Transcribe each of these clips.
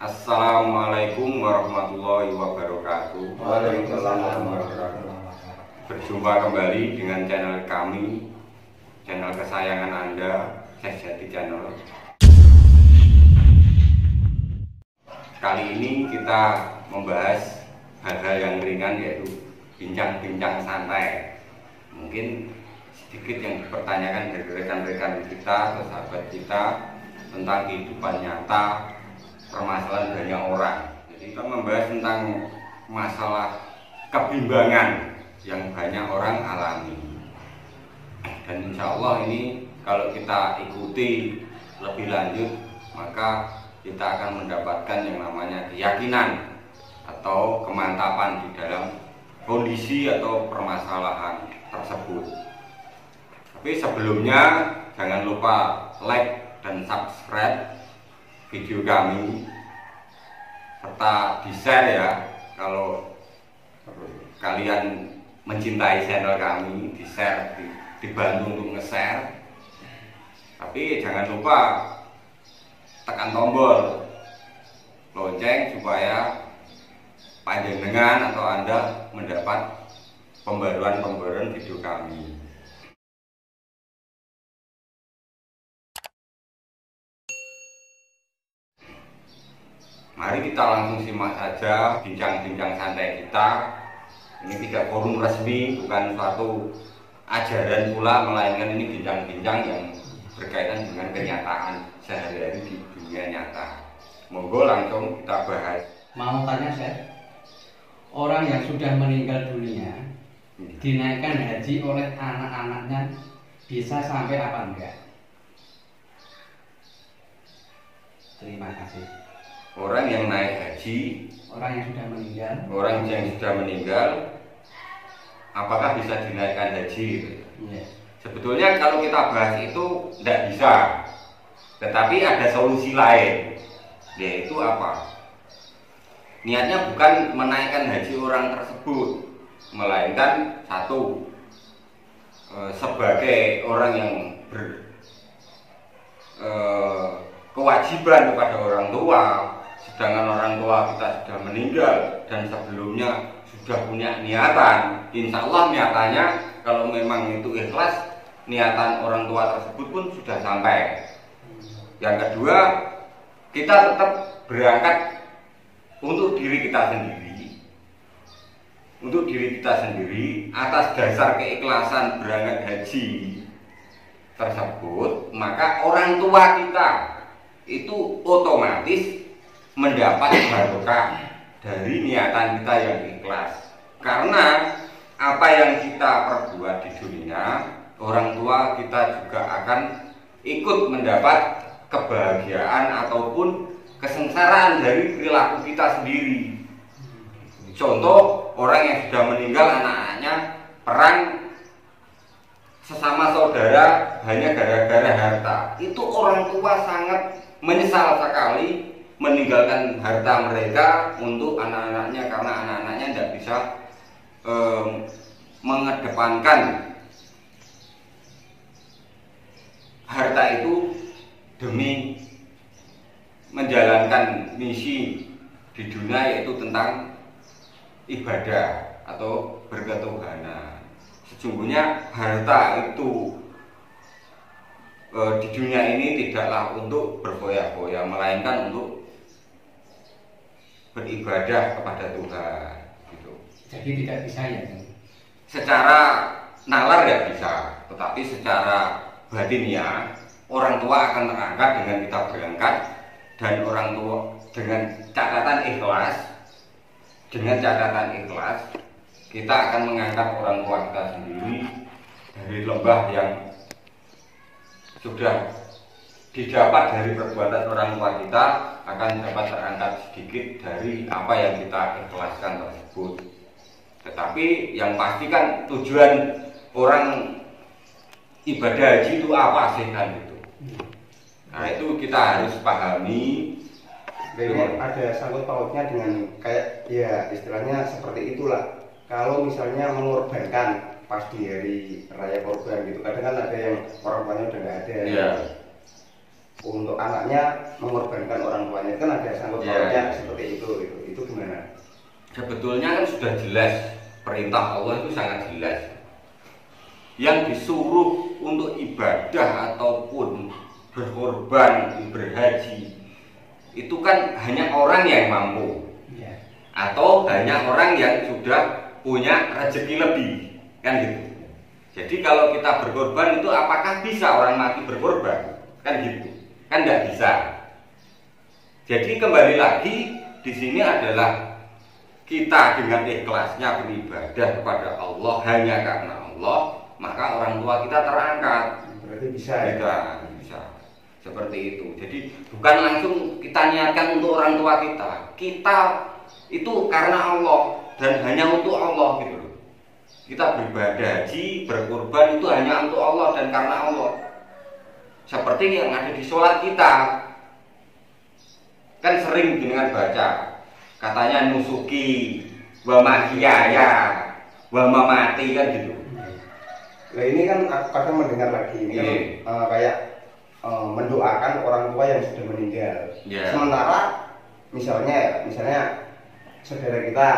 Assalamualaikum warahmatullahi wabarakatuh. Waalaikumsalam warahmatullahi wabarakatuh. Berjumpa kembali dengan channel kami, channel kesayangan Anda, Sejati Channel. Kali ini kita membahas hal-hal yang ringan, yaitu bincang-bincang santai. Mungkin sedikit yang dipertanyakan dari rekan-rekan kita atau sahabat kita tentang kehidupan nyata, permasalahan banyak orang. Jadi kita membahas tentang masalah kebimbangan yang banyak orang alami. Dan insya Allah ini kalau kita ikuti lebih lanjut, maka kita akan mendapatkan yang namanya keyakinan atau kemantapan di dalam kondisi atau permasalahan tersebut. Tapi sebelumnya jangan lupa like dan subscribe video kami serta di-share ya. Kalau kalian mencintai channel kami, di-share, dibantu untuk nge-share. Tapi jangan lupa tekan tombol lonceng supaya panjenengan atau Anda mendapat pembaruan-pembaruan video kami. Mari kita langsung simak saja bincang-bincang santai kita. Ini tidak forum resmi, bukan suatu ajaran pula, melainkan ini bincang-bincang yang berkaitan dengan kenyataan sehari-hari di dunia nyata. Monggo langsung kita bahas. Mau tanya saya, orang yang sudah meninggal dunia dinaikkan haji oleh anak-anaknya bisa sampai apa enggak? Terima kasih. Orang yang naik haji, orang yang sudah meninggal, apakah bisa dinaikkan haji? Iya. Sebetulnya kalau kita bahas itu tidak bisa, tetapi ada solusi lain, yaitu apa? Niatnya bukan menaikkan haji orang tersebut, melainkan satu, sebagai orang yang kewajiban kepada orang tua. Sedangkan orang tua kita sudah meninggal dan sebelumnya sudah punya niatan, insya Allah niatannya kalau memang itu ikhlas, niatan orang tua tersebut pun sudah sampai. Yang kedua, kita tetap berangkat untuk diri kita sendiri, atas dasar keikhlasan berangkat haji tersebut, maka orang tua kita itu otomatis mendapat barokah dari niatan kita yang ikhlas. Karena apa yang kita perbuat di dunia, orang tua kita juga akan ikut mendapat kebahagiaan ataupun kesengsaraan dari perilaku kita sendiri. Contoh, orang yang sudah meninggal, anak-anaknya perang sesama saudara hanya gara-gara harta. Itu orang tua sangat menyesal sekali meninggalkan harta mereka untuk anak-anaknya, karena anak-anaknya tidak bisa mengedepankan harta itu demi menjalankan misi di dunia, yaitu tentang ibadah atau berketuhanan. Sesungguhnya harta itu di dunia ini tidaklah untuk berfoya-foya, melainkan untuk beribadah kepada Tuhan gitu. Jadi tidak bisa ya? Secara nalar ya bisa, tetapi secara batinnya orang tua akan terangkat dengan kita berangkat, dan orang tua dengan catatan ikhlas, kita akan mengangkat orang tua kita sendiri dari lembah yang sudah didapat dari perbuatan orang tua kita, akan dapat terangkat sedikit dari apa yang kita ikhlaskan tersebut. Tetapi yang pasti kan tujuan orang ibadah haji itu apa sih kan itu. Nah itu kita harus pahami. Ada sangkut pautnya dengan kayak ya istilahnya seperti itulah. Kalau misalnya mengorbankan pas di hari raya korban gitu, kadang kan ada yang orang tuanya udah nggak ada. Ya. untuk anaknya mengorbankan orang tuanya, kan ada sangkut pautnya seperti itu gimana? Sebetulnya kan sudah jelas, perintah Allah itu sangat jelas. Yang disuruh untuk ibadah ataupun berkorban, berhaji, itu kan hanya orang yang mampu, atau hanya orang yang sudah punya rezeki lebih, kan gitu. Jadi kalau kita berkorban itu apakah bisa orang mati berkorban? Kan gitu, kan nggak bisa. Jadi kembali lagi di sini adalah kita dengan ikhlasnya beribadah kepada Allah hanya karena Allah, maka orang tua kita terangkat. Berarti bisa ya? Bisa. Seperti itu. Jadi bukan langsung kita niatkan untuk orang tua kita. Kita itu karena Allah dan hanya untuk Allah gitu loh. Kita beribadah haji, berkorban itu hanya untuk Allah dan karena Allah. Seperti yang ada di sholat kita. Kan sering dengan baca katanya nusuki wa mahyaya wa mamati kan gitu. Nah ini kan aku kadang mendengar lagi ini kan kayak mendoakan orang tua yang sudah meninggal. Sementara misalnya saudara kita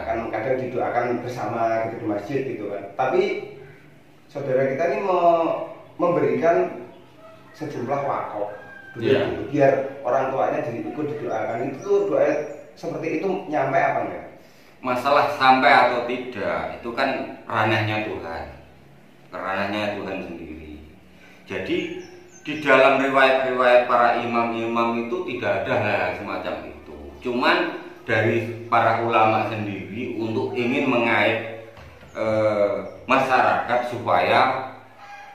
kan kadang didoakan bersama gitu di masjid gitu kan. Tapi saudara kita ini memberikan sejumlah wakaf gitu, biar orang tuanya jadi ikut didoakan. Itu doa seperti itu nyampe apa enggak? Masalah sampai atau tidak itu kan ranahnya Tuhan, ranahnya Tuhan sendiri. Jadi di dalam riwayat-riwayat para imam-imam itu tidak ada hal semacam itu. Cuman dari para ulama sendiri untuk ingin mengait masyarakat supaya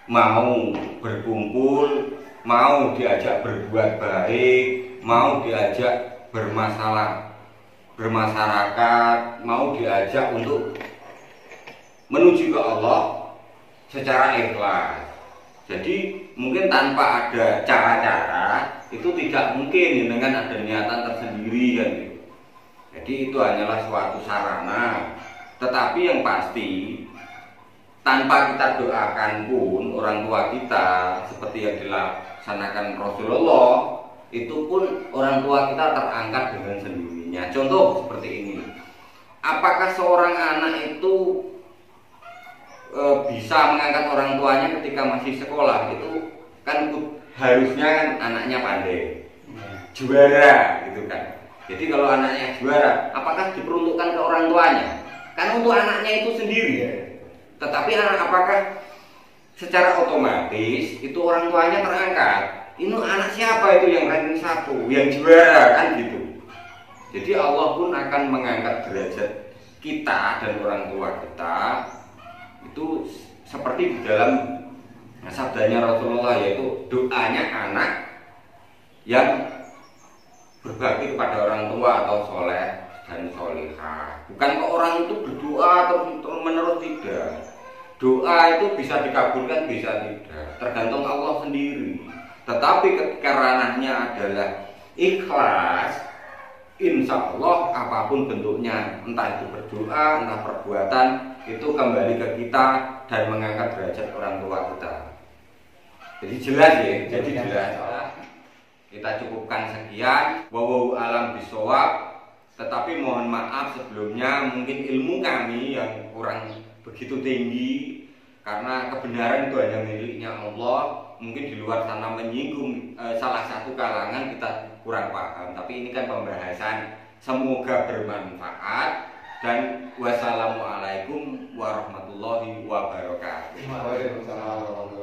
mau berkumpul, mau diajak berbuat baik, mau diajak bermasyarakat, mau diajak untuk menuju ke Allah secara ikhlas. Jadi mungkin tanpa ada cara-cara itu tidak mungkin dengan ada niatan tersendiri kan gitu. Jadi itu hanyalah suatu sarana. Tetapi yang pasti tanpa kita doakan pun orang tua kita seperti yang dilaksanakan Rasulullah, itu pun orang tua kita terangkat dengan sendirinya. Contoh seperti ini. Apakah seorang anak itu bisa mengangkat orang tuanya ketika masih sekolah? Itu kan harusnya kan anaknya pandai, juara gitu kan. Jadi kalau anaknya juara, apakah diperuntukkan ke orang tuanya? Kan untuk anaknya itu sendiri. Tetapi apakah secara otomatis itu orang tuanya terangkat? Ini anak siapa itu yang ranking 1, yang juara kan gitu. Jadi Allah pun akan mengangkat derajat kita dan orang tua kita itu seperti di dalam sabdanya Rasulullah, yaitu doanya anak yang berbakti kepada orang tua atau soleh dan solehah. Bukan ke orang itu berdoa terus menerus, tidak. Doa itu bisa dikabulkan, bisa tidak, tergantung Allah sendiri. Tetapi ketika ranahnya adalah ikhlas, insya Allah apapun bentuknya, entah itu berdoa, entah perbuatan, itu kembali ke kita dan mengangkat derajat orang tua kita. Jadi jelas ya, jadi jelas. Kita cukupkan sekian. Wallahu alam bisawab. Tetapi mohon maaf sebelumnya, mungkin ilmu kami yang kurang begitu tinggi, karena kebenaran itu hanya miliknya Allah. Mungkin di luar sana menyinggung salah satu kalangan, kita kurang paham. Tapi ini kan pembahasan, semoga bermanfaat. Dan wassalamualaikum warahmatullahi wabarakatuh. Waalaikumsalam.